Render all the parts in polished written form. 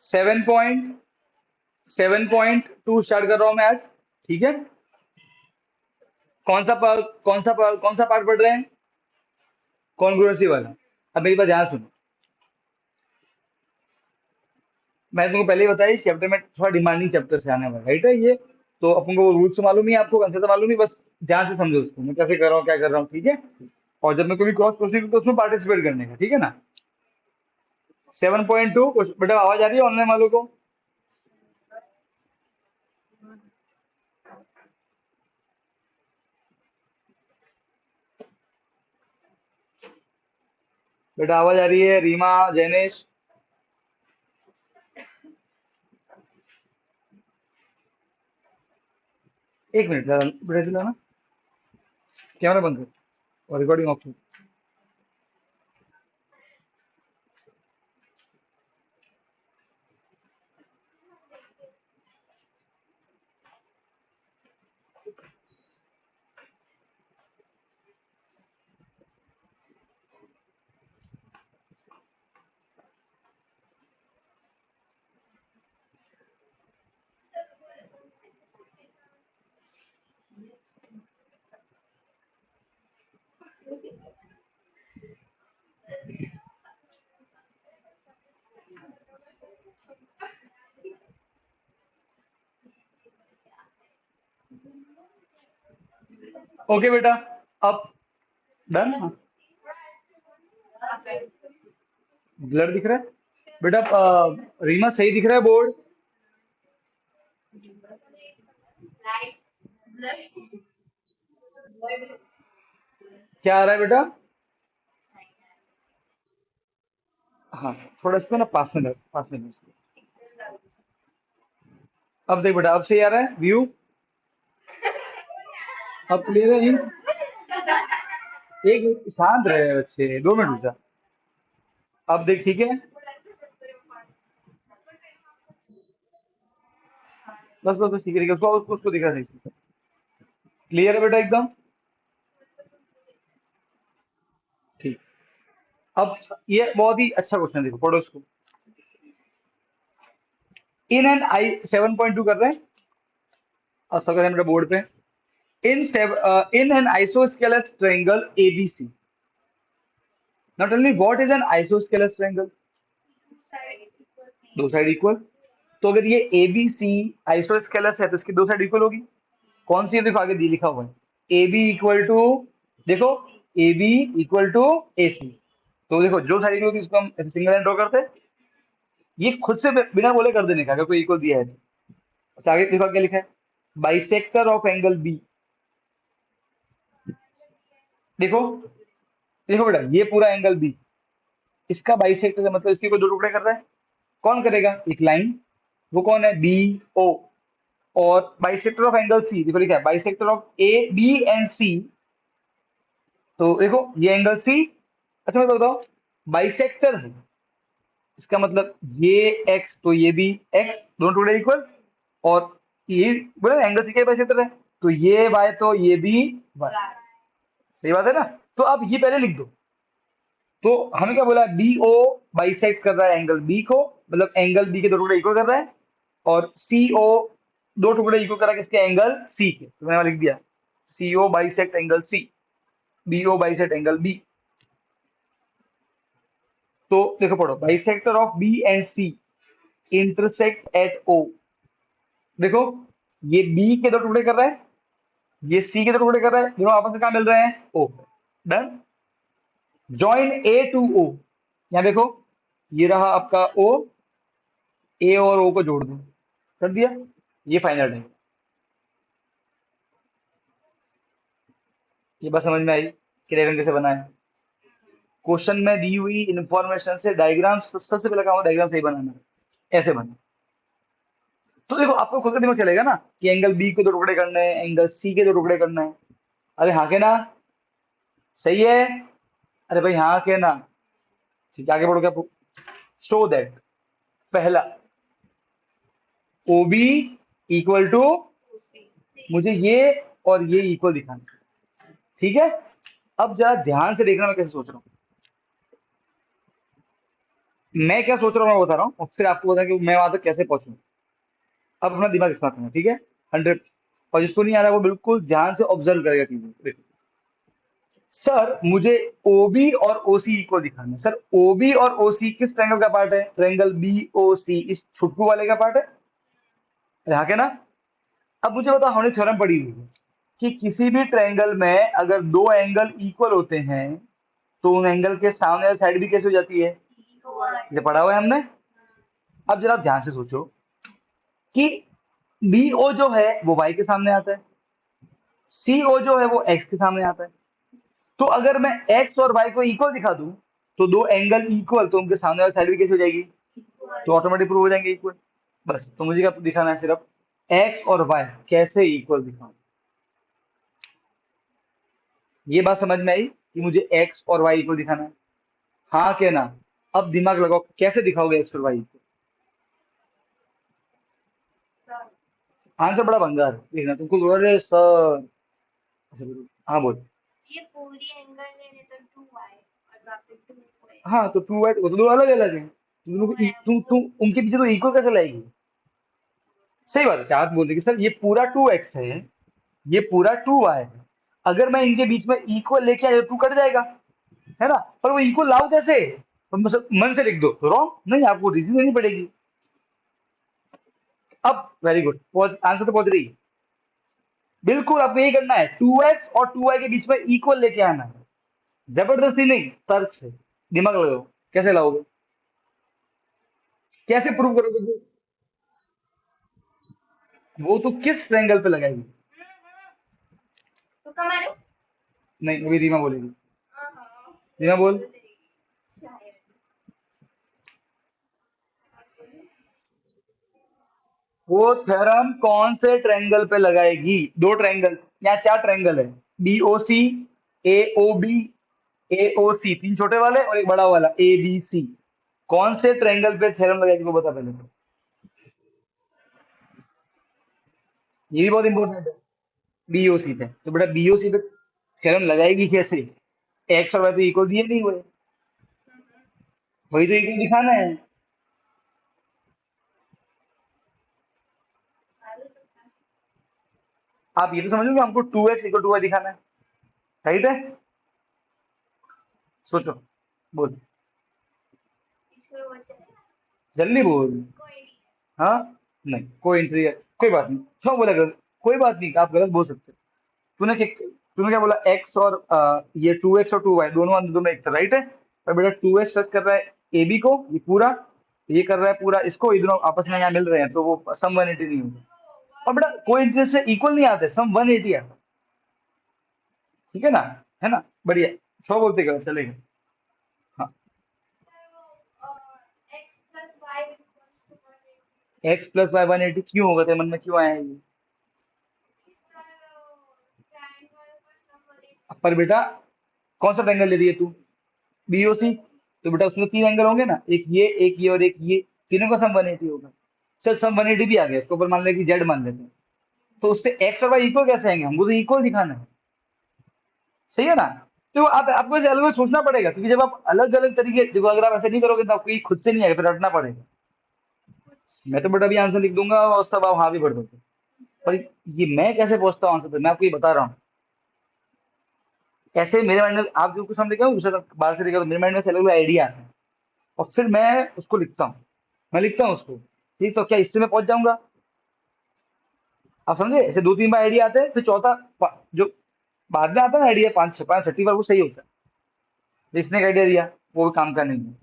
7.7.2 start कर रहा हूं मैं आज। ठीक है, कौन सा पार्ट पढ़ रहे हैं? कॉन्ग्रुएंसी वाला। अब मेरी बात ध्यान सुनो, मैंने तुमको पहले ही बताया इस चैप्टर में थोड़ा डिमांडिंग चैप्टर से आने वाला है, राइट है ये। तो अपन को रूल्स मालूम ही है, आपको कंसेप्ट मालूम ही, बस ध्यान से समझो उसको, मैं कैसे कर रहा हूँ क्या कर रहा हूँ, ठीक है। और जब मैं कभी क्रॉस प्रोसीड तो उसमें पार्टिसिपेट करने का, ठीक है ना। 7.2, बेटा आवाज आ रही है ऑनलाइन वालों को? बेटा आवाज आ रही है? रीमा, जैनेश, एक मिनट बेटा दिलाना, कैमरा बंद कर और रिकॉर्डिंग ऑफ कर। ओके बेटा, अब डन। ब्लर दिख रहा है बेटा? रीमा सही दिख रहा है बोर्ड? क्या आ रहा है बेटा? हाँ, थोड़ा इसको ना पास में इसको। अब देख बेटा, अब सही आ रहा है व्यू? अब क्लियर है? एक शांत रहे बच्चे, 2 मिनट रुक जा। अब देख, ठीक है, बस बस बस, ठीक है, उसको उसको उसको दिखा सही से। क्लियर है बेटा एकदम? ठीक। अब ये बहुत ही अच्छा क्वेश्चन है, देखो पढ़ो इसको। इन एंड आई 7.2 कर रहे हैं, और सब कर मेरे बोर्ड पे। In an isosceles triangle ABC, now tell me what is an isosceles triangle? दो साइड इक्वल। तो अगर ये एबीसी आइसोस्केलस है तो इसकी दो साइड इक्वल होगी। कौन सी है? देखो आगे दी लिखा हुआ है ए बी इक्वल टू, देखो A B equal to A सी। तो देखो जो साइड इक्वल होती है उसको हम ऐसे सिंगल लाइन ड्रॉ करते हैं। ये खुद से बिना बोले कर देने का, अगर कोई इक्वल दिया है तो। अच्छा आगे देखो क्या लिखा है, बाइसेक्टर ऑफ एंगल बी। देखो, देखो बेटा ये पूरा एंगल बी, इसका बाइसेक्टर मतलब इसके को दो टुकड़े कर रहा है। कौन करेगा? एक लाइन, वो कौन है? B O. और बाइसेक्टर ऑफ एंगल सी, देखो लिखा है bisector of A B and C. तो देखो ये एंगल सी, अच्छा मैं बताओ, बाइसेक्टर है, इसका मतलब ये एक्स तो ये भी एक्स, दोनों टुकड़े इक्वल। और ये बोले एंगल सी के बाइसेक्टर है, तो ये वाई तो ये भी वाई। सही बात है ना? तो आप ये पहले लिख दो। तो हमें क्या बोला, डी ओ बाइसेक्ट कर रहा है एंगल बी को, मतलब एंगल बी के दो टुकड़े इक्वल कर रहा है। और सी ओ दो टुकड़े इक्वल कर रहा है किसके? एंगल सी के। तो मैंने लिख दिया C O bisect angle C, B O bisect angle B. तो देखो पढ़ो, bisector of B and C intersect at O. देखो ये बी के दो टुकड़े कर रहा है, ये सी के दो टुकड़े कर रहा है, दोनों आपस में कहा मिल रहे हैं? O. Done. Join A to O, यहाँ देखो ये रहा आपका ओ, ए और ओ को जोड़ दो, कर दिया, ये फाइनल है। ये बस समझ में आई कि डायग्राम कैसे बना है। क्वेश्चन में दी हुई इंफॉर्मेशन से डायग्राम, सबसे पहले काम डायग्राम सही बनाना है, ऐसे बना। तो देखो आपको खुद का दिमाग चलेगा ना कि एंगल बी को दो टुकड़े करने हैं, एंगल सी के दो टुकड़े करना है। अरे हाँ के ना? सही है? अरे भाई हाँ के ना? ठीक है, आगे बढ़ो, क्या? शो दैट, पहला ओ बी इक्वल टू, मुझे ये और ये इक्वल दिखाना, ठीक है। अब जरा ध्यान से देखना मैं कैसे सोच रहा हूँ। मैं क्या सोच रहा हूँ मैं बता रहा हूँ, और फिर आपको बता कि मैं वहां तक कैसे पहुंचूं। अब अपना दिमाग इस्तेमाल करना, ठीक है? 100। और जिसको नहीं आ रहा वो बिल्कुल ध्यान से ऑब्जर्व करेगा चीजें। देखो सर, मुझे ओबी और ओसी इक्वल दिखाना है। सर, ओबी और ओसी किस ट्रायंगल का पार्ट है? ट्रायंगल बी ओ सी इस छुटकू वाले का पार्ट है। यहाँ के ना। अब मुझे बताओ, हमने थ्योरम पढ़ी हुई है कि किसी भी ट्रायंगल में अगर दो एंगल इक्वल होते हैं तो उन एंगल के सामने वाली साइड भी कैसे हो जाती है? ये पढ़ा हुआ है हमने। अब जरा ध्यान से सोचो कि बी ओ जो है वो वाई के सामने आता है, सी ओ जो है वो एक्स के सामने आता है। तो अगर मैं एक्स और वाई को इक्वल दिखा दूं तो दो एंगल इक्वल, तो उनके सामने वाली साइड भी कैसे हो जाएगी? तो ऑटोमेटिक प्रूव हो जाएंगे इक्वल। बस, तो मुझे क्या दिखाना है? सिर्फ एक्स और वाई कैसे इक्वल दिखाऊं। ये बात समझ में आई कि मुझे एक्स और वाई इक्वल दिखाना है? हाँ क्या ना? अब दिमाग लगाओ, कैसे दिखाओगे एक्स और वाई को? आंसर बड़ा भंगार है, देखना तुमको बोल रहे सर। अच्छा, बोलो। हाँ बोल। हाँ तो टू वाई वो तो दो अलग अलग है, तुम दोनों को तुम उनके पीछे तो इक्वल कैसे लाएगी? सही बात है, क्या आप बोल रहे कि सर ये पूरा टू एक्स है, ये पूरा टू वाई है, अगर मैं इनके बीच में इक्वल लेके आया टू कट जाएगा, है ना? पर वो इक्वल लाओ कैसे? तो मतलब मन से लिख दो रॉन्ग नहीं, आपको रीजन देनी पड़ेगी। अब वेरी गुड, पहुंच आंसर तो पहुंच रही है। बिल्कुल आपको यही करना है, टू एक्स और टू वाई के बीच में इक्वल लेके आना है, जबरदस्ती नहीं, तर्क से। दिमाग लगाओ, कैसे लाओगे? कैसे प्रूव करोगे? वो तो किस एंगल पे लगाएगी? नहीं, अभी रीमा बोलेगी। रीमा बोल। वो थ्योरम कौन से ट्रायंगल पे लगाएगी? दो ट्रायंगल या चार ट्रायंगल है? बी ओ सी, ए ओ बी, ए ओ सी, तीन छोटे वाले और एक बड़ा वाला ए बी सी। कौन से ट्रायंगल पे थ्योरम लगाएगी वो बता पहले तो। ये भी बहुत इंपॉर्टेंट है। बी ओ सी पे तो बेटा, बी ओ सी पे थ्योरम लगाएगी कैसे? एक्स और वाई तो इक्वल दिए नहीं हुए, वही तो इक्वल दिखाना है। आप ये तो समझ लो कि हमको two X equal to Y दिखाना है, राइट है? सोचो, बोल, जल्दी बोल। हाँ, नहीं कोई एंट्री है, कोई बात नहीं, क्यों बोला गलत? कोई बात नहीं, आप गलत बोल सकते हो। तूने क्या बोला? एक्स और ये टू एक्स और टू वाई दोनों अंदर दोनों एक था, राइट है? पर बेटा टू एक्स टच कर रहा है ए बी को, ये पूरा, ये कर रहा है पूरा इसको, ये दोनों आपस में यहाँ मिल रहे हैं तो वो सम 180 नहीं होगा। और बेटा कोई इंटरेस्ट से इक्वल नहीं आते, सम 180 आता है। ठीक है ना? है ना? बढ़िया। छो बोलते गलत चलेगा। हाँ, एक्स प्लस वाई 180 क्यों होगा? तेरे मन में क्यों आया ये? पर बेटा कौन सा ट्रायंगल ले रही है तू? बीओसी। तो बेटा उसमें तीन एंगल होंगे ना, एक ये और एक ये, तीनों का सम 180 होगा। चल सम 180 भी आ गया, इसके ऊपर मान ले कि जेड मान लेते हैं, तो उससे एक्स और वाई इक्वल कैसे आएंगे? हमको तो इक्वल दिखाना है, सही है ना? तो आप आपको इसे अलग अलग सोचना पड़ेगा, क्योंकि जब आप अलग अलग तरीके, देखो अगर आप ऐसे नहीं करोगे तो आपको ये खुद से नहीं आएगा, फिर रटना पड़ेगा। मैं तो बेटा भी आंसर लिख दूंगा और सब आप हाँ भी भर दोगे, पर ये मैं कैसे पहुंचता हूँ आंसर पे, मैं आपको ये बता रहा हूँ। ऐसे मेरे माइंड में आप जो कुछ समझ गए दूसरे बाहर से देखा तो मेरे माइंड में से अलग अलग आइडिया आता है, और फिर मैं उसको लिखता हूँ। मैं लिखता हूँ उसको, ठीक, तो क्या इससे मैं पहुंच जाऊंगा? आप समझे? ऐसे दो तीन बार आइडिया आते हैं, फिर चौथा जो बाद में आता है ना आइडिया, पांच छठी बार वो सही होता है। जिसने का आइडिया दिया वो भी काम का नहीं है,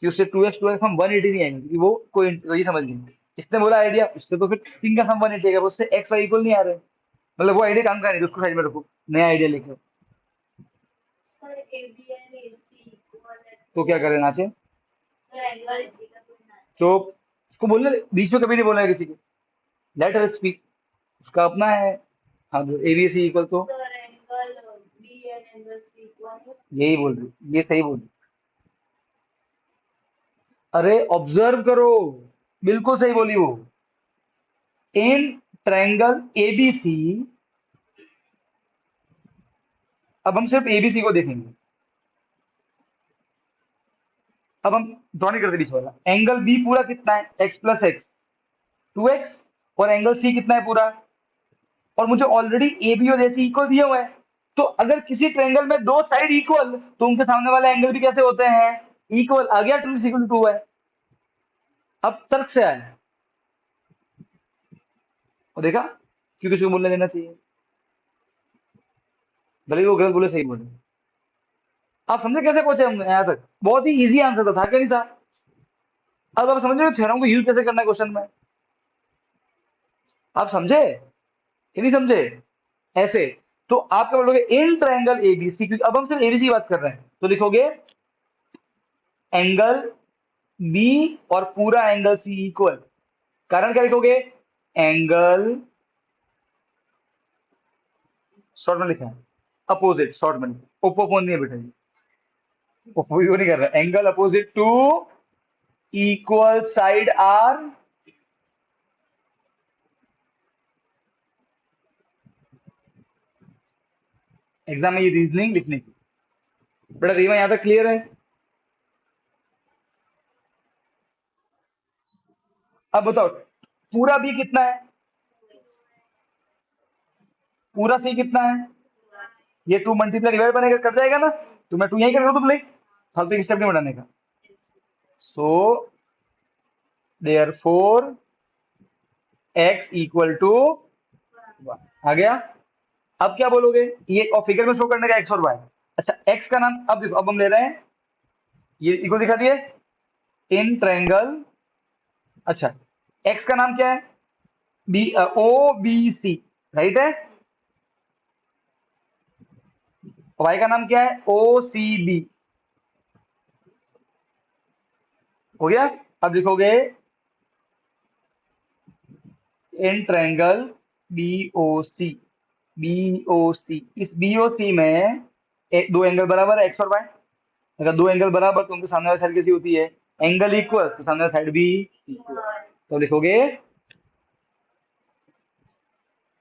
कि उससे टू एक्स हम 180 नहीं आएंगे, क्योंकि वो कोई वही समझ नहीं। जिसने बोला आइडिया उससे तो फिर तीन का सम 180 आएगा, उससे एक्स वाई इक्वल नहीं आ रहे, मतलब वो आइडिया काम का नहीं, तो उसको साइड में रखो, नया आइडिया लेके। तो क्या करें ना से? तो उसको बोलने बीच में कभी नहीं बोलना है किसी को, लेट हर स्पीक, उसका अपना है। हाँ, ए बी सी इक्वल तो यही बोल रही, ये सही बोल रही। अरे ऑब्जर्व करो, बिल्कुल सही बोली वो। इन ट्रायंगल एबीसी, अब हम सिर्फ एबीसी को देखेंगे। अब हम ड्रॉ नहीं करते बीच वाला। एंगल बी पूरा कितना है, एक्स प्लस एक्स, 2x। और एंगल सी कितना है पूरा, और मुझे ऑलरेडी ए बी और ए सी इक्वल दिया हुआ है। तो अगर किसी ट्रायंगल में दो साइड इक्वल, तो उनके सामने वाले एंगल भी कैसे होते हैं, इक्वल। आ गया, 2 है। अब तर्क से आया, और देखा क्यों किसी को बोलने देना चाहिए, भले ही वो गलत बोले सही बोले। आप समझे कैसे पहुंचे हम यहाँ तक, बहुत ही इजी आंसर था क्या नहीं था। अब आप समझ रहे थ्योरम को यूज कैसे करना है क्वेश्चन में, आप समझे कि नहीं समझे। ऐसे तो आप क्या बोलोगे, इन ट्रायंगल एबीसी, क्योंकि अब हम सिर्फ एबीसी की बात कर रहे हैं, तो लिखोगे एंगल बी और पूरा एंगल सी इक्वल। कारण क्या लिखोगे, एंगल, शॉर्ट में लिखा है अपोजिट, शॉर्ट में ओपोफोन नहीं है बेटा जी, ओपो नहीं कर रहा, angle opposite to equal side are. Exam में ये रीजनिंग लिखने की, बेटा रीमा यहां तक क्लियर है। अब बताओ पूरा बी कितना है, पूरा सी कितना है, ये 2 मल्टीप्लाई डिवाइड बनेगा, कट जाएगा ना, तो मैं 2 यहीं कर रहा हूं, तुम लिख, फालतू की स्टेप नहीं बनाने का। So there four x equal to, आ गया। अब क्या बोलोगे, ये और फिगर में शो करने का एक्स और वाई। अच्छा एक्स का नाम, अब देखो, अब हम ले रहे हैं, ये इक्वल दिखा दिए इन ट्रायंगल। अच्छा एक्स का नाम क्या है, B, O B C, right है। वाई का नाम क्या है, ओ सी बी, हो गया। अब लिखोगे in triangle B O C, B O C, इस बी ओ सी में दो एंगल बराबर है, एक्स और वाई। अगर दो एंगल बराबर तो उनके सामने वाली साइड कैसी होती है, एंगल इक्वल, तो सामने वाली साइड भी इक्वल। तो लिखोगे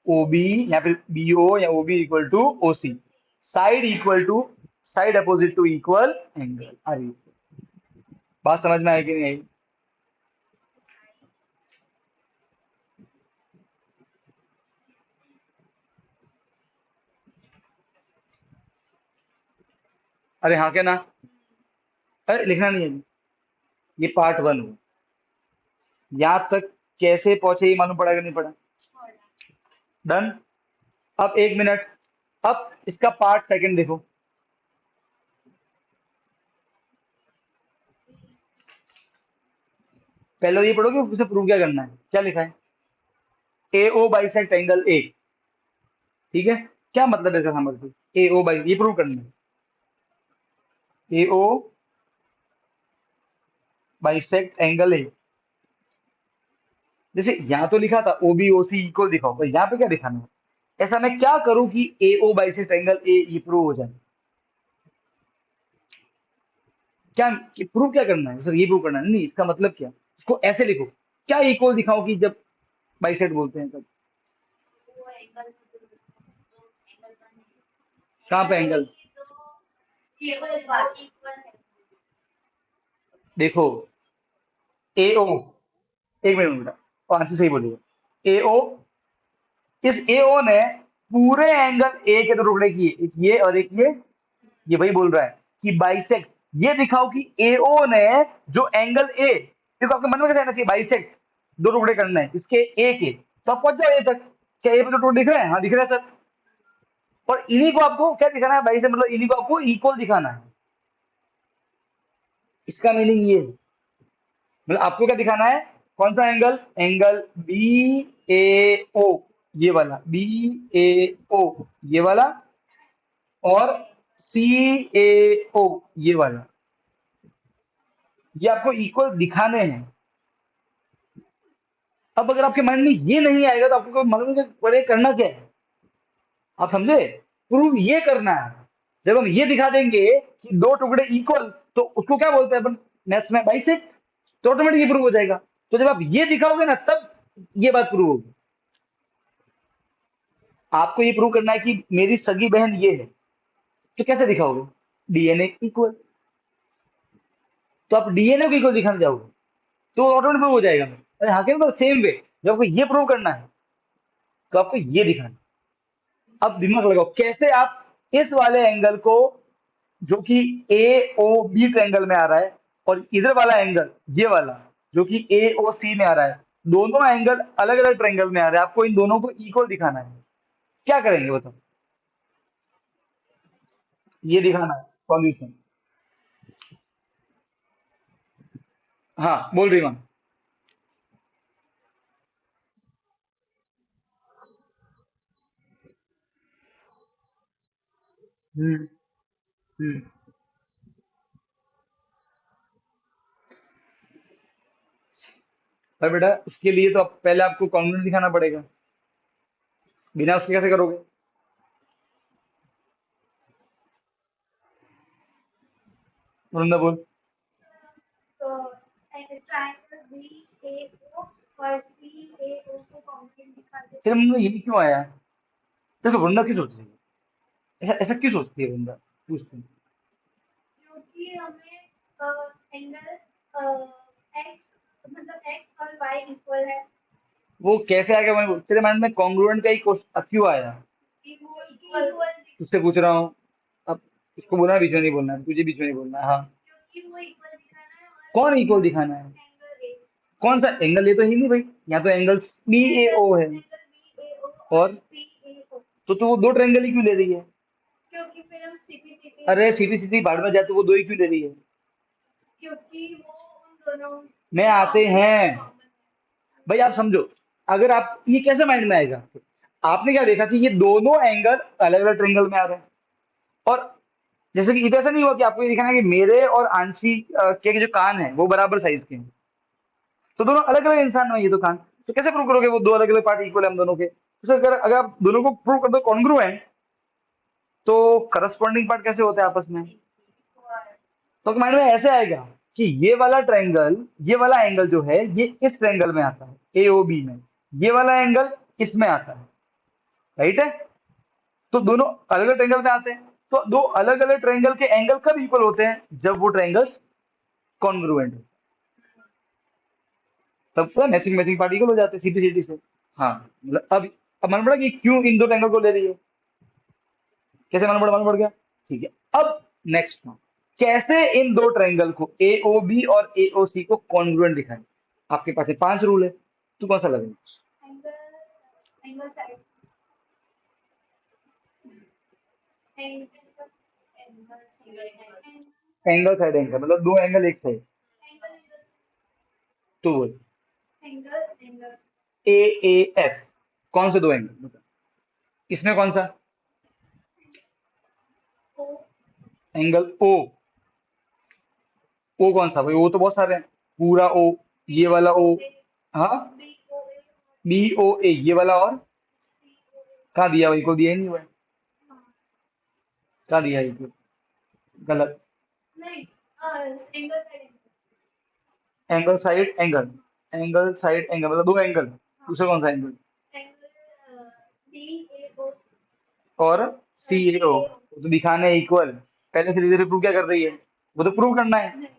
ओ बी, या फिर बी ओ या O B equal to O C, side equal to, side opposite to equal angle. अरे बात समझ में आई कि नहीं आई। अरे हाँ क्या ना, अरे लिखना नहीं है अभी। ये पार्ट वन हो, यहाँ तक कैसे पहुंचे ये मालूम पड़ा कि नहीं पड़ा। डन। अब 1 मिनट, अब इसका पार्ट सेकंड देखो। पहले ये पढ़ो कि उसे प्रूव क्या करना है, क्या लिखा है, ए ओ बाइसेक्ट एंगल ए। ठीक है, क्या मतलब है इसका, समझ लो, ए ओ बाई, ये प्रूव करना है, ए ओ बाइसेक्ट एंगल ए। जैसे यहाँ तो लिखा था ओ बी ओ सी इक्वल दिखाओ, तो यहाँ पे क्या दिखाना है, ऐसा मैं क्या करूं कि ए ओ बाइसेक्ट एंगल ए ये प्रूव हो जाए। क्या प्रूव क्या करना है सर, ये प्रूव करना है नहीं, इसका मतलब क्या, इसको ऐसे लिखो, क्या इक्वल दिखाओ कि जब बाइसेक्ट बोलते हैं तब। कहाँ पे एंगल, देखो ए ओ, एक मिनट बेटा, और आंसर सही बोलिएगा, ए ओ, इस ए ओ ने पूरे एंगल ए के दो टुकड़े किए, एक ये और एक ये वही बोल रहा है कि बाइसेक्ट, ये दिखाओ कि ए ओ ने जो एंगल ए, देखो आपके मन में कैसे आना चाहिए, बाइसेक्ट दो टुकड़े करना है इसके ए के, तो आप पहुंच जाओ ए तक। क्या ए पे दो टुकड़े दिख रहे हैं, हाँ दिख रहे हैं सर। और इन्हीं को आपको क्या दिखाना है, बाइसेक्ट मतलब इन्हीं को आपको इक्वल दिखाना है, इसका मीनिंग ये है। मतलब आपको क्या दिखाना है, कौन सा एंगल, एंगल बी ए ओ, ये वाला बी ए ओ, ये वाला, और सी ए ओ, ये वाला, ये आपको इक्वल दिखाने हैं। अब अगर आपके माइंड में ये नहीं आएगा तो आपको मालूम है पहले करना क्या है, आप समझे, प्रूव ये करना है। जब हम ये दिखा देंगे कि दो टुकड़े इक्वल, तो उसको क्या बोलते हैं अपन मैथ्स में, बाइसेक्ट, तो ऑटोमेटिक ये प्रूव हो जाएगा। तो जब आप ये दिखाओगे ना तब ये बात प्रूव होगी। आपको ये प्रूव करना है कि मेरी सगी बहन ये है, तो कैसे दिखाओगे, डीएनए इक्वल। तो आप डीएनए को इक्वल दिखाने जाओगे तो ऑटोमेटिक प्रूव हो जाएगा। अरे हाँ, क्या सेम वे जब आपको ये प्रूव करना है तो आपको ये दिखाना है। अब दिमाग लगाओ कैसे आप इस वाले एंगल को, जो कि ए ओ बी ट्रायंगल में आ रहा है, और इधर वाला एंगल ये वाला जो कि ए ओ सी में आ रहा है, दोनों एंगल अलग अलग ट्रायंगल में आ रहे हैं, आपको इन दोनों को इक्वल दिखाना है। क्या करेंगे बताओ? ये दिखाना है सॉल्यूशन। हाँ बोल रही हूँ। हम्म। हम्म। पर बेटा उसके लिए तो पहले आपको कॉन्ग्रुएंट दिखाना पड़ेगा, बिना उसके कैसे करोगे? वृंदा बोल। फिर मुझे ये क्यों आया? देखो वृंदा क्यों सोच रही है, ऐसा ऐसा क्यों सोचती है वृंदा, पूछती है। वो कैसे आ गया, मैं तेरे माइंड में कॉन्ग्रुएंट का ही क्यों आया? तुझसे पूछ रहा हूँ। अब इसको बोलना है, बीच में नहीं बोलना है, तुझे बीच में नहीं बोलना है, हाँ। कौन इक्वल दिखाना है? कौन सा एंगल? ये तो ही नहीं भाई, यहाँ तो एंगल्स बी ए ओ है। और तो वो दो ट्रायंगल ही क्यों ले रही है? अरे सीधी सीधी भाड़ में जाते वो दो ही क्यों ले रही है? में आते हैं। भाई आप समझो, अगर आप ये कैसे माइंड में आएगा? आपने क्या देखा कि ये दोनों एंगल अलग अलग ट्रायंगल में आ रहे हैं, और जैसे कि इधर ऐसा नहीं हुआ कि आपको ये दिखाना है कि मेरे और आंशी के जो कान है वो बराबर साइज के हैं, तो दोनों अलग अलग इंसान में ये तो कान, तो कैसे प्रूव करोगे वो दो अलग अलग पार्ट इक्वल है हम दोनों के? तो अगर अगर आप दोनों को प्रूव कर दो कॉन्ग्रुएंट, तो करस्पॉन्डिंग पार्ट कैसे होते हैं आपस में? तो माइंड में ऐसे आएगा कि ये वाला ट्रायंगल, ये वाला एंगल जो है ये इस ट्रायंगल में आता है एओबी में, ये वाला एंगल इसमें आता है, राइट है? तो दोनों अलग अलग ट्रायंगल में आते हैं, तो दो अलग अलग ट्रायंगल के एंगल कब इक्वल होते हैं? जब वो ट्रायंगल्स कॉन्ग्रुएंट हो, तब तो मैचिंग मैचिंग पार्ट इक्वल हो जाते हैं सीधी सीधी से। हाँ मतलब अब मालूम पड़ा कि क्यों इन दो ट्रायंगल को ले रही है, कैसे मालूम पड़ा? मालूम पड़ गया, ठीक है। अब नेक्स्ट, कैसे इन दो ट्रायंगल को एओबी और एओसी को कॉन्ग्रुएंट दिखाएं? आपके पास है 5 रूल है, तू कौन सा लगेगा? एंगल साइड एंगल मतलब दो एंगल एक साइड, तो बोल। ए ए एस, कौन से दो एंगल बता? इसमें कौन सा एंगल? ओ। ओ कौन सा भाई? ओ तो बहुत सारे हैं, पूरा ओ, ये वाला ओ। हाँ, बी ओ ए ये वाला, और कहाँ दिया भाई? को दिया ही नहीं हुआ है। कहाँ दिया है को? गलत। Angle side angle, angle side angle मतलब दो एंगल, दूसरा कौन सा एंगल? और सी ए ओ, तो दिखाने इक्वल, पहले से धीरे धीरे प्रूव क्या कर रही है? वो तो प्रूव करना है,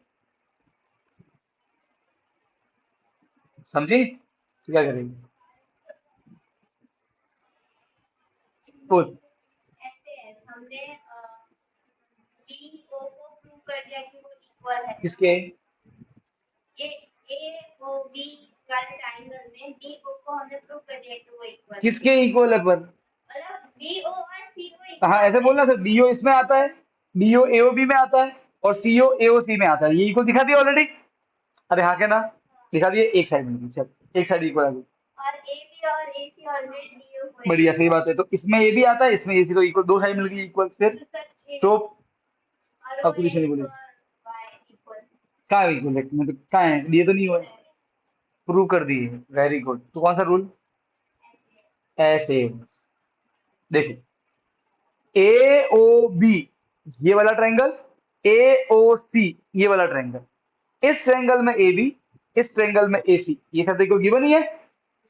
समझी? तो क्या करेगी? बोल। किसके? किसके इक्वल है पर? हाँ ऐसे बोलना सर, बीओ इसमें आता है, बीओ एओ बी में आता है, और सीओ एओ सी में आता है, ये इक्वल दिखा दिया ऑलरेडी। अरे हाँ क्या ना, दिखा दिए, एक साइड में चल, एक साइड इक्वल आ गई। बढ़िया, सही बात है, तो इसमें ए भी आता है, इसमें ए सी, तो इक्वल, दो साइड मिल गई इक्वल फिर। तो अब कुछ नहीं बोली, कहाँ है इक्वल है? मतलब कहाँ है, दिए तो नहीं हुआ है, प्रूव कर दिए, वेरी गुड। तो कौन सा रूल? ऐसे, देखो ए ओ बी ये वाला ट्रायंगल, ए ओ सी ये वाला ट्रायंगल, इस ट्रायंगल में ए बी, इस ट्रायंगल में ए सी, ये सब देखो गिवन ही है,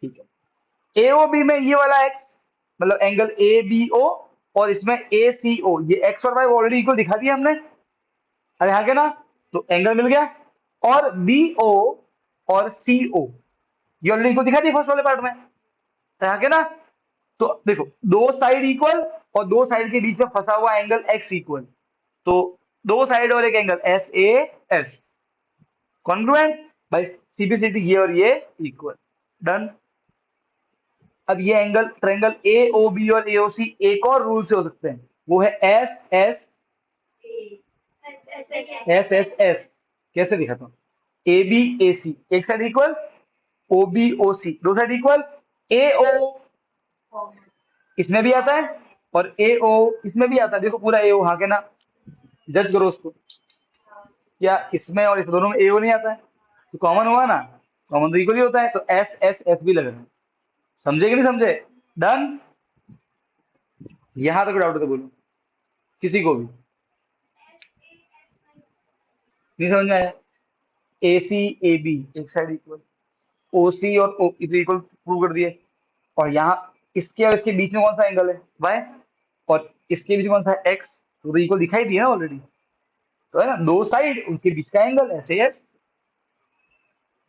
ठीक है। ए ओ बी में ये वाला एक्स मतलब एंगल ए बी ओ, और इसमें ए सी ओ, ये एक्स और वाई ऑलरेडी इक्वल दिखा दिया हमने। अरे हाँ क्या ना, तो एंगल मिल गया। और BO और CO ये ऑलरेडी इक्वल दिखा दी फर्स्ट वाले पार्ट में, यहाँ के ना। तो देखो दो साइड इक्वल और दो साइड के बीच में फंसा हुआ एंगल x इक्वल, तो दो साइड और एक एंगल SAS कॉन्ग्रुएंट भाई, सीपीसीटी ये और ये इक्वल, डन। अब ये एंगल ट्रायंगल AOB और AOC एक और रूल से हो सकते हैं, वो है SSS। कैसे दिखाता हूँ, ABAC एक साइड इक्वल, OBOC दो साइड इक्वल, AO इसमें भी आता है और AO इसमें भी आता है। देखो पूरा AO हाँ के ना, जज करो उसको, क्या इसमें और इस दोनों में AO नहीं आता है, तो कॉमन हुआ ना, कॉमन तो इक्वल ही होता है, तो SSS भी लगना है। समझे कि नहीं समझे, डन। यहां तक डाउट है तो बोलो, किसी को भी नहीं समझ में आया। AC AB एक साइड इक्वल, OC और O इक्वल प्रूव कर दिए, और यहाँ इसके और इसके बीच में कौन सा एंगल है, y, और इसके बीच में कौन सा है x, तो इक्वल दिखाई दिया ना ऑलरेडी, तो है ना, दो साइड उनके बीच का एंगल ऐसे यस,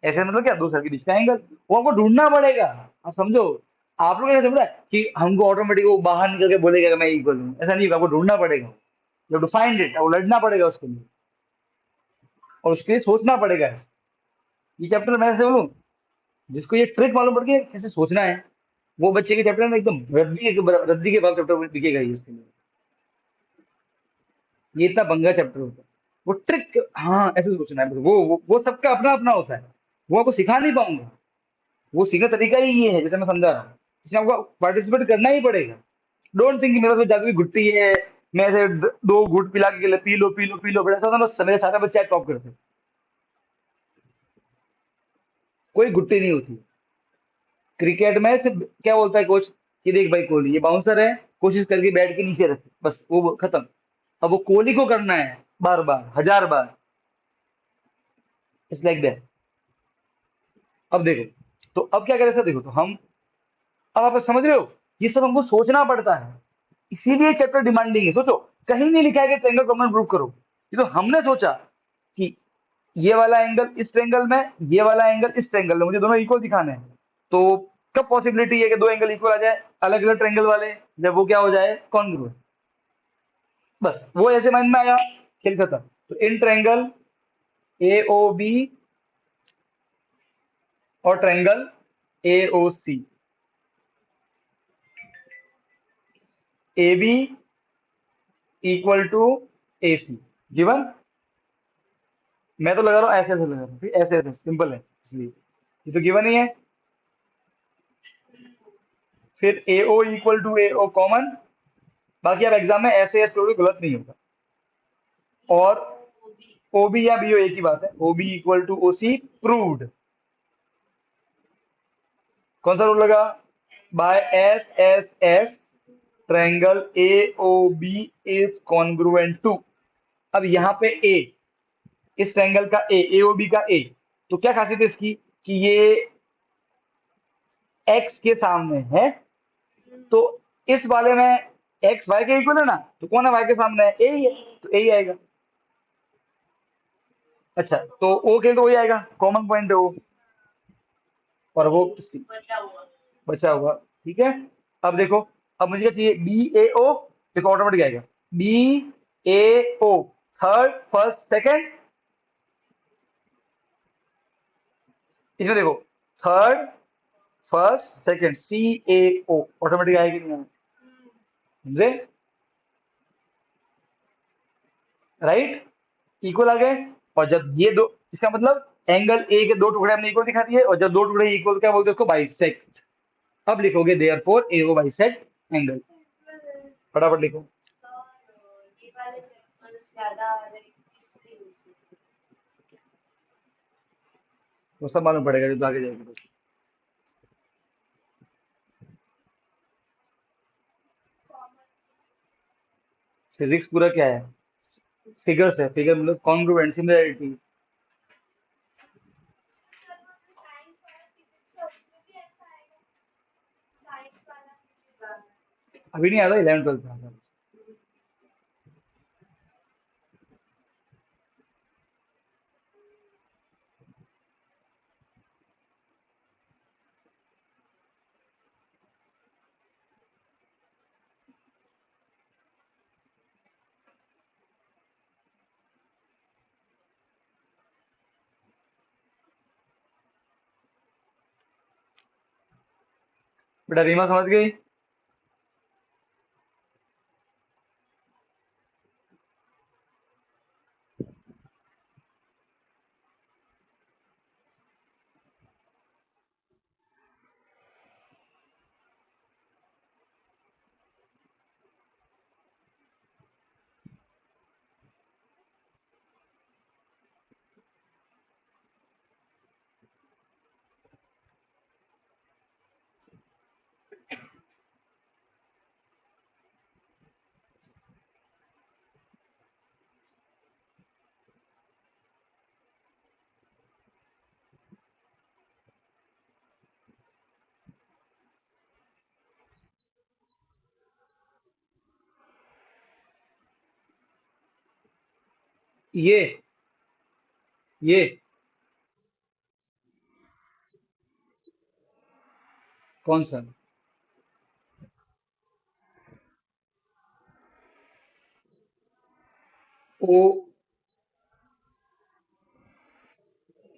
ऐसे मतलब क्या, दो साइड के बीच का एंगल, वो आपको ढूंढना पड़ेगा। आप समझो, आप लोग कैसे समझा कि हमको ऑटोमेटिक वो बाहर निकल के बोलेगा कि मैं इक्वल हूँ, ऐसा नहीं होगा, आपको ढूंढना पड़ेगा, you have to find it, आपको लड़ना पड़ेगा उसके लिए, और उसके लिए सोचना पड़ेगा ऐसे। ये चैप्टर मैं ऐसे बोलूँ, जिसको ये ट्रिक मालूम पड़ गई कैसे सोचना है, वो बच्चे के चैप्टर में एकदम रद्दी के बाद चैप्टर दिखेगा ही उसके लिए। ये इतना बंगा चैप्टर होता है, वो ट्रिक, हाँ ऐसे सोचना है बस। वो सबका अपना अपना होता है, वो आपको सिखा नहीं पाऊंगा, वो सीखने का तरीका ही ये है जैसे मैं समझा रहा हूँ, इसमें आपको पार्टिसिपेट करना ही पड़ेगा। डोंट थिंक मेरे पास जादुई घुट्टी है, मैं ऐसे दो घुट पिला के P low P low P low, बड़ा ऐसा होता है, बस मेरे सारे बच्चे टॉप करते हैं। कोई घुट्टी नहीं होती। क्रिकेट में सिर्फ क्या बोलता है कोच, कि देख भाई कोहली ये बाउंसर है, कोशिश करके बैट के नीचे रखे, बस वो खत्म। अब वो कोहली को करना है बार बार, हजार बार, इट्स लाइक दैट। अब देखो, तो अब क्या करें सर, देखो तो हम, अब आप समझ रहे हो, ये सब हमको सोचना पड़ता है, इसीलिए चैप्टर डिमांडिंग है। सोचो, कहीं नहीं लिखा है कि ट्रायंगल कॉमन प्रूव करो, ये तो हमने सोचा कि ये वाला एंगल इस ट्रायंगल में, ये वाला एंगल इस ट्रायंगल में, मुझे दोनों इक्वल दिखाने हैं, तो कब पॉसिबिलिटी है कि दो एंगल इक्वल आ जाए अलग अलग ट्रायंगल वाले, जब वो क्या हो जाए, कॉन्ग्रुएंट। बस वो ऐसे माइंड में आया, खेल खत्म। तो इन ट्रायंगल AOB और triangle AOC, AB equal to AC given. मैं तो लगा रहा हूँ ऐसे ऐसे लगा रहा हूँ, ठीक, ऐसे ऐसे सिंपल है इसलिए, ये तो गिवन ही है। फिर AO equal to AO common, बाकी आप एग्जाम में ऐसे ऐसे लोगे गलत नहीं होगा। और OB या BO एक ही बात है, OB equal to OC proved. कौन सा रूल लगा, by SSS triangle AOB is congruent to. अब यहाँ पे A, इस ट्रायंगल का A, AOB का A, तो क्या खासियत है इसकी, कि ये X के सामने है, तो इस वाले में X Y के इक्वल है ना, तो कौन है Y के सामने है, A ही है, तो A ही आएगा। अच्छा, तो O के लिए तो वही आएगा, कॉमन पॉइंट है वो, और वो C बचा हुआ, ठीक है। अब देखो, अब मुझे क्या चाहिए, BAO, देखो ऑटोमेटिक आएगा, BAO थर्ड फर्स्ट सेकंड, इसमें देखो third first second CAO automatic आएगी, नहीं आएगी, समझे, राइट, इक्वल आ गए। और जब ये दो, इसका मतलब एंगल ए के दो टुकड़े हमने इक्वल दिखा दिए, और जब दो टुकड़े इक्वल क्या बोलते हैं उसको, बाइसेक्ट। अब लिखोगे देयरफॉर AO बाइसेक्ट एंगल, फटाफट लिखो। वो सब मालूम पड़ेगा जब आगे जाएगी तो। फिजिक्स पूरा क्या है, फिगर्स है, फिगर मतलब कॉन्ग्रुएंट सिमिलरिटी। अभी नहीं आता, 11th 12th में आता। बेटा रीमा समझ गई? ये कौन सा? O,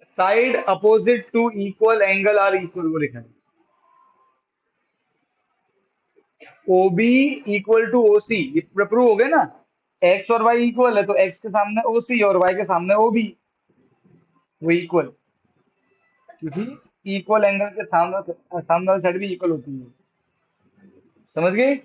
side opposite to equal angle are equal, वो लिखा है। O B equal to O C, ये प्रूव हो गया ना। एक्स और वाई इक्वल है तो एक्स के सामने ओ सी और वाई के सामने ओ बी, वो इक्वल। क्योंकि इक्वल एंगल के सामने सामने वाली साइड भी इक्वल होती है। समझ गए?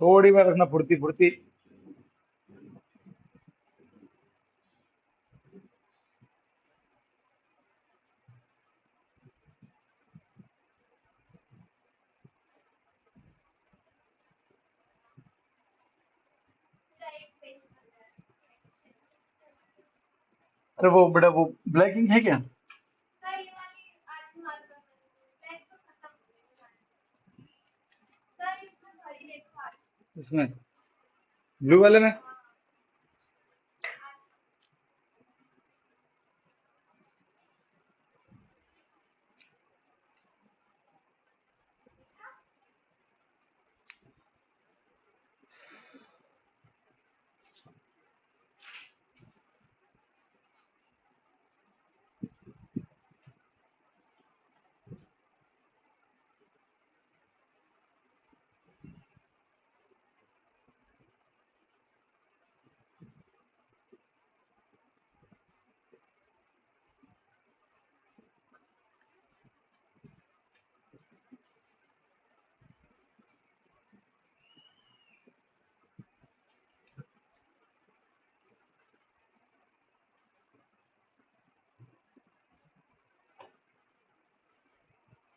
थोड़ी बार रखना, फुर्ती फुर्ती। अरे वो बेटा वो ब्लैक इंक है क्या इसमें, ब्लू वाले में?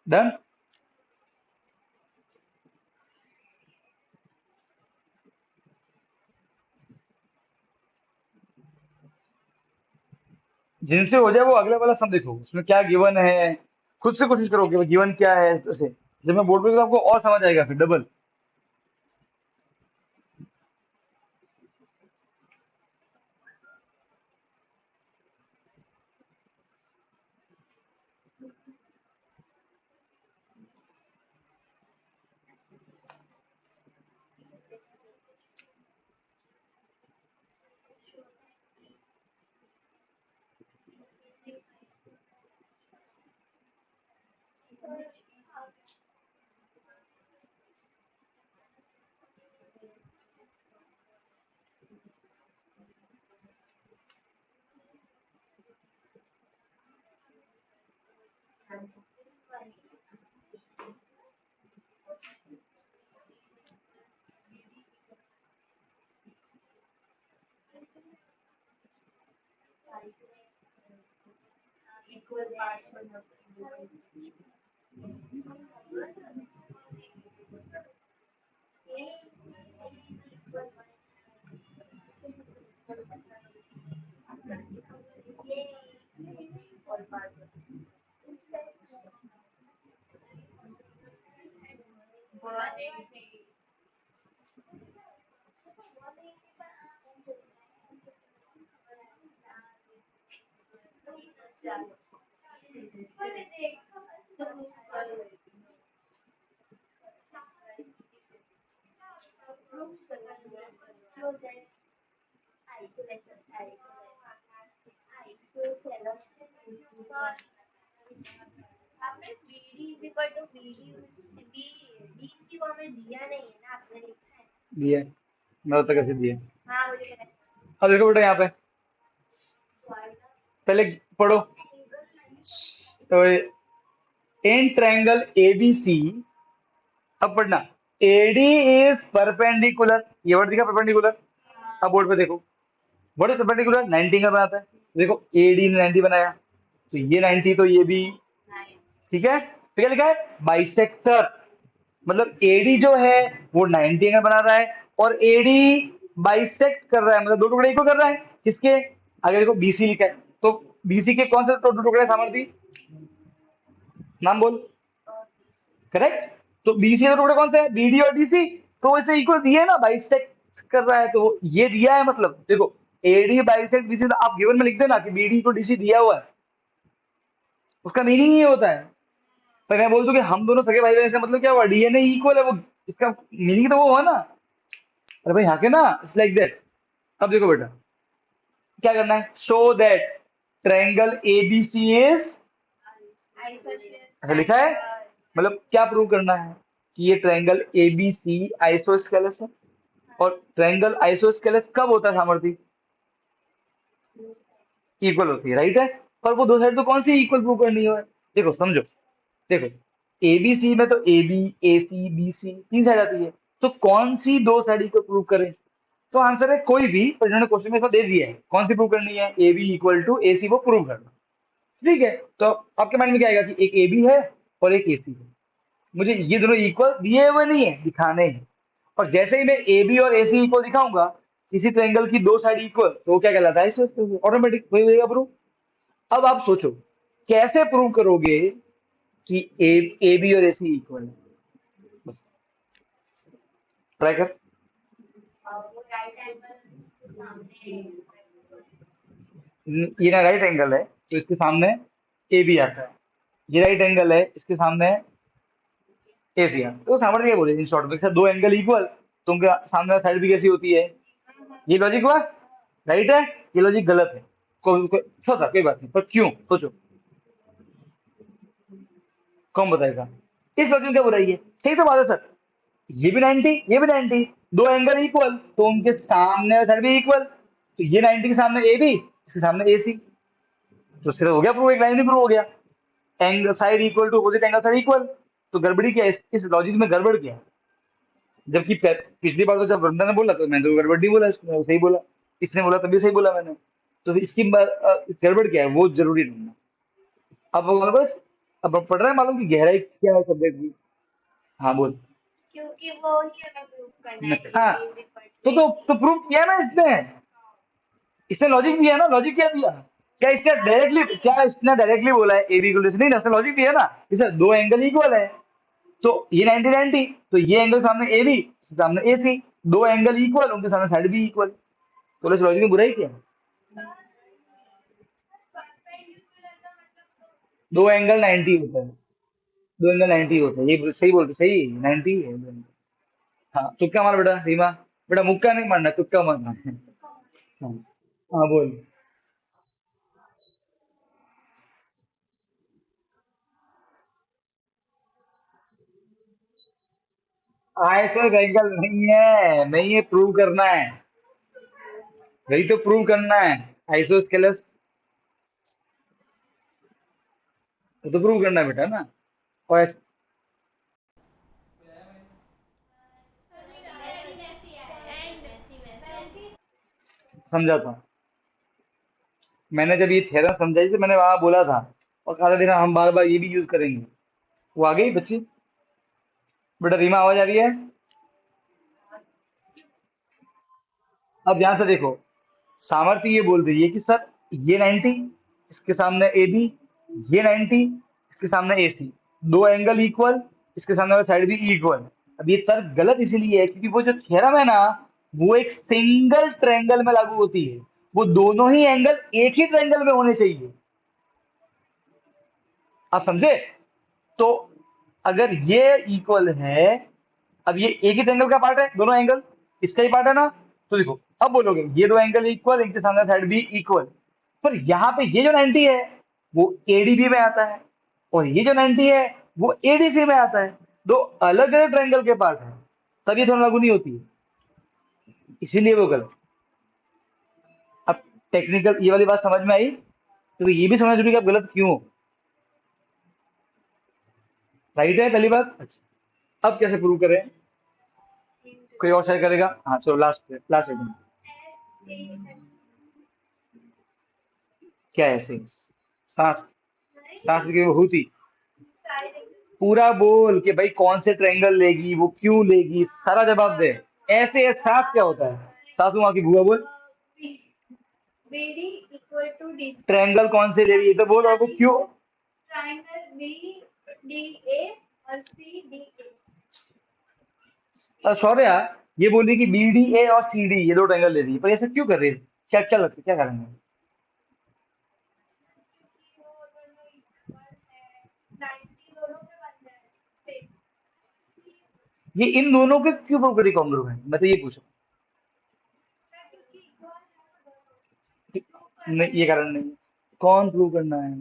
डन। जिनसे हो जाए वो अगले वाला सम देखो, उसमें क्या गिवन है, खुद से कोशिश करो कि गिवन क्या है ऐसे। जब मैं बोल दूंगा तो आपको और समझ आएगा फिर डबल। दिया है। मैं तो कैसे दिया। अब देखो बेटा यहाँ पे पहले पढ़ो। तो इन ट्रायंगल एबीसी, अब पढ़ना, एडी इज परपेंडिकुलर, ये वर्ड दिखा परपेंडिकुलर। अब बोर्ड पे देखो, व्हाट इज परपेंडिकुलर, 90 एंगल बनाता है। देखो एडी ने 90 बनाया, तो ये 90, तो ये भी ठीक है। तो क्या लिखा है, बाइसेक्टर, मतलब एडी जो है वो 90 एंगल बना रहा है और एडी बाइसेक्ट कर रहा है, मतलब दो टुकड़े को कर रहा है। किसके, आगे देखो बीसी लिखा है, तो बीसी के कौन से दो टुकड़े सामर्थ्य, नाम बोल। करेक्ट। तो बीसी के टुकड़े कौन से हैं, बीडी और डीसी, तो इसे इक्वल दिया है ना, बाइसेक्ट कर रहा है, तो ये दिया है, मतलब देखो एडी बाइसेक्ट बीसी, तो आप गिवन में लिख देना कि बीडी को डीसी दिया हुआ है, उसका मीनिंग ये होता है। तो मैं बोल दूं कि हम दोनों सगे भाई बहन, इसका मतलब क्या हुआ, डीएनए इक्वल है, वो इसका मीनिंग तो वो हुआ ना। अरे भाई यहाँ के ना, इट्स लाइक दैट। अब देखो बेटा क्या करना है, show that triangle ABC is, ऐसा लिखा है, मतलब क्या प्रूव करना है कि ये ट्रायंगल एबीसी आइसोस्केलस है। और ट्रायंगल आइसोस्केलस कब होता है सामर्थ्य, इक्वल होती है, राइट है। पर वो दो साइड तो कौन सी इक्वल प्रूव करनी है, देखो समझो। देखो एबीसी में तो A B, A C, B सी तीन साइड आती है, तो कौन सी दो साइड को प्रूव करें, तो आंसर है कोई भी, पर इन्होंने क्वेश्चन में ऐसा दे दिया है कौन सी प्रूव करनी है, A B equal to A सी, वो प्रूव करना। ठीक है, तो आपके माइंड में क्या आएगा कि एक ए बी है और एक ए सी है, मुझे ये दोनों इक्वल दिए हुए नहीं है, दिखाने हैं। और जैसे ही मैं ए बी और ए सी इक्वल दिखाऊंगा, किसी ट्रायंगल की दो साइड इक्वल, तो वो क्या कहलाता है, ऑटोमेटिक वही होगा प्रूव। अब आप सोचो कैसे प्रूव करोगे कि ए बी और ए सी इक्वल है, बस ट्राई कर। ये ना राइट एंगल है, तो इसके सामने ए बी आता है, ये राइट एंगल है, इसके सामने ए सी आता है, तो सामने क्या बोले इन शॉर्ट में, दो एंगल इक्वल, तो उनके सामने साइड भी कैसी होती है, ये लॉजिक हुआ, राइट है। ये लॉजिक गलत है, छोटा कोई बात नहीं, पर क्यों सोचो, कौन बताएगा, इस लॉजिक में क्या बुराई है, सही तो बात है सर। ये भी 90, ये भी 90, दो एंगल इक्वल, तो उनके सामने साइड भी इक्वल, तो ये 90 के सामने ए बी, इसके सामने ए सी, तो उससे तो हो गया प्रूव, एक लाइन में प्रूव हो गया। Angle side equal to opposite angle side equal, तो गड़बड़ी क्या है, इस लॉजिक में गड़बड़ क्या है, जबकि पिछली बार तो जब वृंदा ने बोला तो मैंने तो गड़बड़ नहीं बोला, इसको सही बोला, इसने बोला तभी सही बोला मैंने, तो इसकी गड़बड़ क्या है वो जरूरी ढूंढना। अब वो बस, अब पढ़ रहा है मालूम की गहराई क्या है सब्जेक्ट की। हाँ बोल। हाँ, तो प्रूव किया ना इसने, इसने लॉजिक दिया ना, लॉजिक क्या दिया, क्या इसने डायरेक्टली, क्या इसने डायरेक्टली बोला है ए बी इक्वल, नहीं ना, इसने लॉजिक दिया ना, इसे दो एंगल इक्वल है, तो ये 90 90, तो ये एंगल सामने ए बी, सामने ए सी, दो एंगल इक्वल, उनके सामने साइड भी इक्वल, तो इस लॉजिक में बुराई क्या है। दो एंगल 90 होता है। दो एंगल 90 होता है, ये सही बोलते, सही 90 है। हाँ तुक्का मार बेटा रीमा। बेटा मुक्का नहीं मारना, तुक्का मारना है। हाँ। हाँ बोल। आइसो एंगल नहीं है, नहीं है, प्रूव करना है। वही तो प्रूव करना है। आइसोस्केलस तो प्रूव करना है बेटा ना। और समझा था। मैंने जब ये थ्योरम समझाई थी, मैंने वहां बोला था और कहा था देखना हम बार बार ये भी यूज करेंगे। वो आ गई बच्ची। बेटा रीमा आवाज आ रही है? अब ध्यान से देखो। सामर्थ्य ये बोल रही है कि सर ये 90, इसके सामने ए बी, ये 90, इसके सामने ए सी, दो एंगल इक्वल, इसके सामने वाला साइड भी इक्वल। अब ये तर्क गलत इसीलिए है क्योंकि वो जो थ्योरम है ना, वो एक सिंगल ट्रायंगल में लागू होती है। वो दोनों ही एंगल एक ही ट्रायंगल में होने चाहिए। आप समझे? तो अगर ये इक्वल है, अब ये एक ही ट्रायंगल का पार्ट है, दोनों एंगल इसका ही पार्ट है ना। तो देखो अब बोलोगे ये दो एंगल इक्वल, इनके सामने साइड भी इक्वल, पर यहाँ पे ये जो 90 है वो एडीबी में आता है, और ये जो 90 है वो एडीसी में आता है। दो अलग अलग ट्रायंगल के पार्ट है, तब ये थोड़ा लागू नहीं होती है, इसीलिए वो गलत। अब टेक्निकल ये वाली बात समझ में आई, तो ये भी समझ रही कि आप गलत क्यों हो। राइट है पहली बात। अच्छा अब कैसे प्रूव करें? कोई और शेयर करेगा? हाँ चलो लास्ट लास्ट एकदम। क्या है ऐसे? सांस। सांस की विभूति। पूरा बोल कि भाई कौन से ट्रायंगल लेगी, वो क्यों लेगी, सारा जवाब दे। ऐसे सांस क्या होता है? सासू माँ की बुआ बोल। ट्रायंगल कौन से ले रही है तो बोल, और वो क्यों। शौर्या, ये बोल रही कि बी डी ए और सी डी ये दो ट्रायंगल ले रही है, पर ऐसा क्यों कर रही है? क्या क्या लगता है, क्या कारण है? ये इन दोनों के क्यों प्रूव करी कॉन्ग्रुएंट है, मैं तो ये पूछा। नहीं ये कारण नहीं है। कौन प्रूव करना है?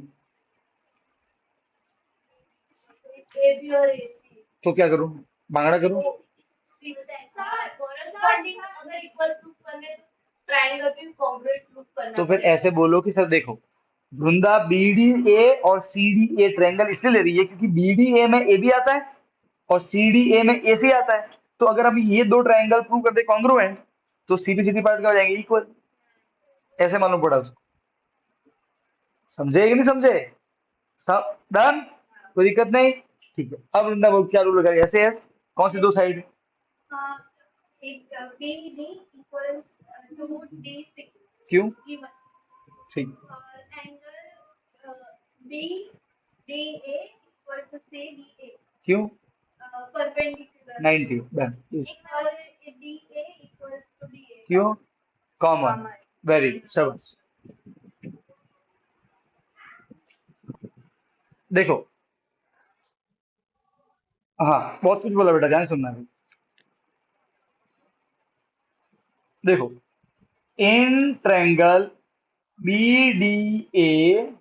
तो क्या करूं? भांगड़ा करूं? तो फिर ऐसे बोलो कि सर देखो, वृंदा बी डी ए और सी डी ए ट्रायंगल इसलिए ले रही है क्योंकि बी डी ए में ए भी आता है और सी डी ए में ए सी आता है। तो अगर हम ये दो ट्रायंगल प्रूव कर दे कॉन्ग्रुएंट, तो C B C D part क्या हो जाएंगे? इक्वल। ऐसे मालूम पड़ा उसको। समझे कि नहीं समझे? सब डन? कोई दिक्कत नहीं। ठीक है, अब वृंदा बोल क्या रूल लगाएगा? ऐसे एस कौन सी दो साइड? क्यों? ठीक। क्यों? 90 डन। क्यों? कॉमन। वेरी गुड, शाबाश। देखो, हाँ बहुत कुछ बोला बेटा, ध्यान से सुनना है। देखो, इन ट्रायंगल बी डी ए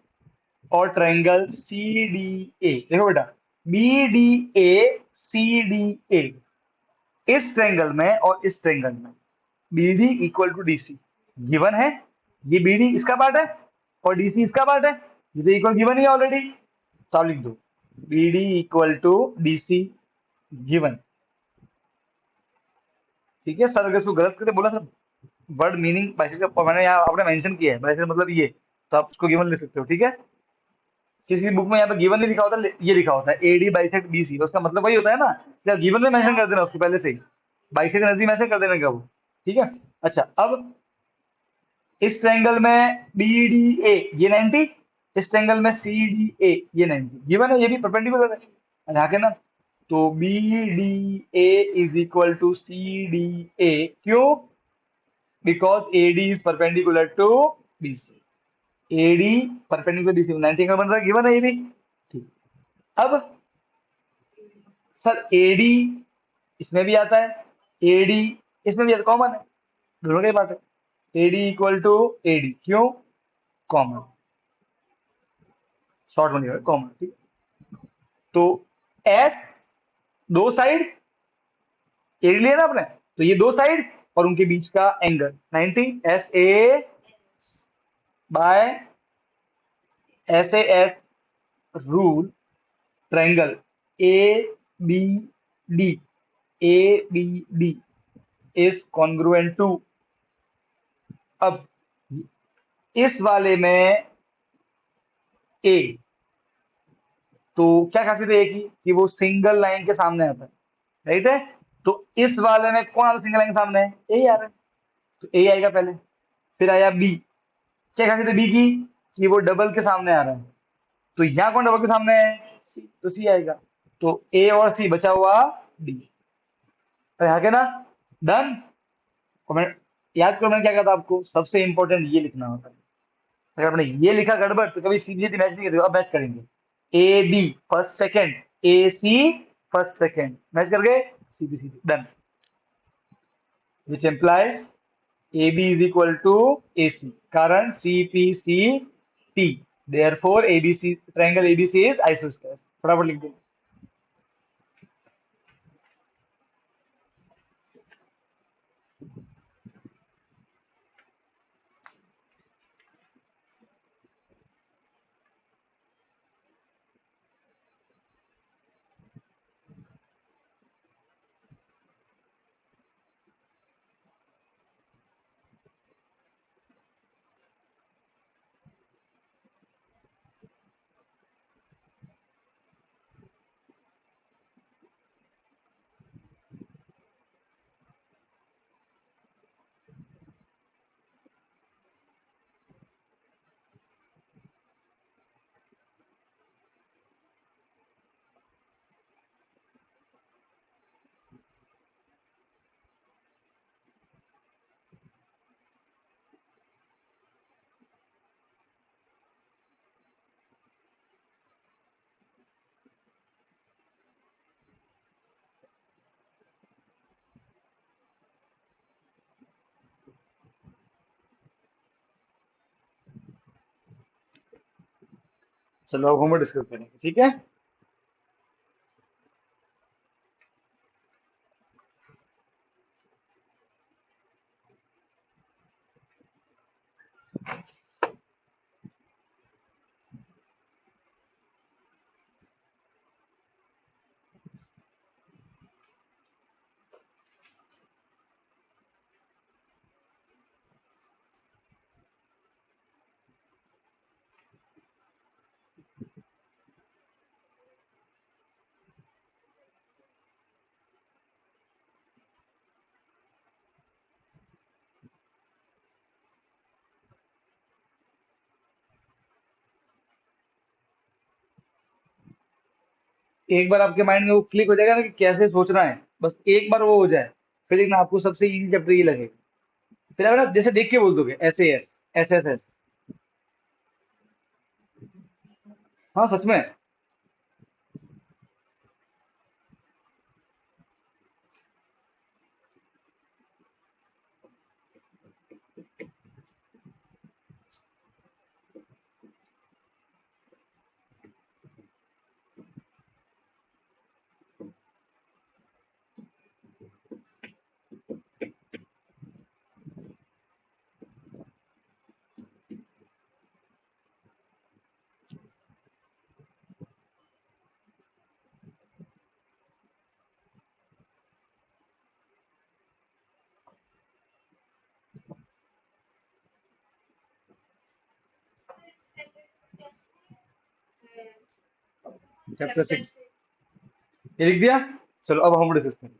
और ट्रायंगल सी डी ए, देखो बेटा, B D A C D A, इस ट्रायंगल में और इस ट्रायंगल में B D equal to D C given है। ये बी डी इसका पार्ट है और डी सी इसका पार्ट है, ये तो इक्वल गिवन ही है ऑलरेडी। तो आप लिख दो B D equal to D C given. ठीक है सर, अगर इसको गलत करके बोला सर, वर्ड मीनिंग बाइसेक्ट का मैंने यहाँ आपने मेंशन किया है, बाइसेक्ट मतलब ये, तो आप उसको गिवन लिख सकते हो। ठीक है, किसी बुक में यहाँ पे गिवन नहीं लिखा होता, ये लिखा होता है एडी बाइसेक्ट बीसी, उसका मतलब वही होता है ना कि आप गिवन में मेंशन कर देना उसको पहले से ही, बाइसेक्ट नजदीक मेंशन कर देना का वो। ठीक है। अच्छा अब इस ट्रायंगल में बी डी ए ये 90, इस ट्रायंगल में सी डी ए ये 90 गिवन है, ये भी परपेंडिकुलर है। यहाँ के ना, तो B D A is equal to C D A, क्यों? Because A D is perpendicular to B C. AD perpendicular BC 90 का बन रहा है, गिवन है ये भी। अब सर एडी इसमें भी आता है, एडी इसमें भी आता, कॉमन है, दोनों का ही पार्ट है। एडी इक्वल टू एडी, क्यों? कॉमन, शॉर्ट में कॉमन, ठीक। तो एस, दो साइड, एडी लिया ना आपने, तो ये दो साइड और उनके बीच का angle 90, S A by S A S rule triangle A B D, A B D is congruent to. अब इस वाले में ए, तो क्या खासियत है ए की कि वो सिंगल लाइन के सामने आता है, राइट है। तो इस वाले में कौन आता है सिंगल लाइन के सामने? ए आ रहा है, तो ए आएगा पहले, फिर आया बी। क्या खासियत है बी की कि वो डबल के सामने आ रहा है, तो यहाँ कौन डबल के सामने है? सी, तो सी आएगा। तो ए और सी बचा हुआ डी, तो यहाँ के ना, डन। और मैं याद करो मैंने क्या कहा था आपको, सबसे इंपॉर्टेंट ये लिखना होता है। अगर आपने ये लिखा गड़बड़ तो कभी सीधी मैच नहीं करेगा। अब मैच करेंगे, A B first second, A C first second, match कर गए, सीधी सीधी, done. Which implies A B is equal to A C, कारण C P C T, therefore ABC triangle ABC is isosceles. फटाफट लिख दो। चलो अब होमवर्क डिस्कस करेंगे, ठीक है। एक बार आपके माइंड में वो क्लिक हो जाएगा ना कि कैसे सोचना है, बस एक बार वो हो जाए, फिर देखना आपको सबसे इजी चैप्टर ये लगेगा। फिर आप ना जैसे देख के बोल दोगे, S A S, S S S. हाँ सच में। चैप्टर 6 ये लिख दिया। चलो अब हम डिस्कस करें।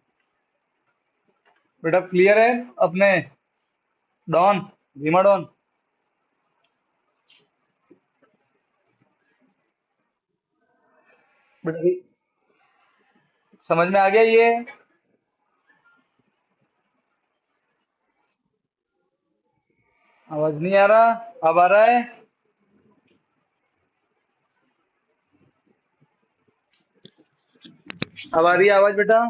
बेटा क्लियर है अपने? डॉन, भीमा डॉन, बेटा समझ में आ गया ये? आवाज नहीं आ रहा? अब आ रहा है? अब आ रही है आवाज बेटा?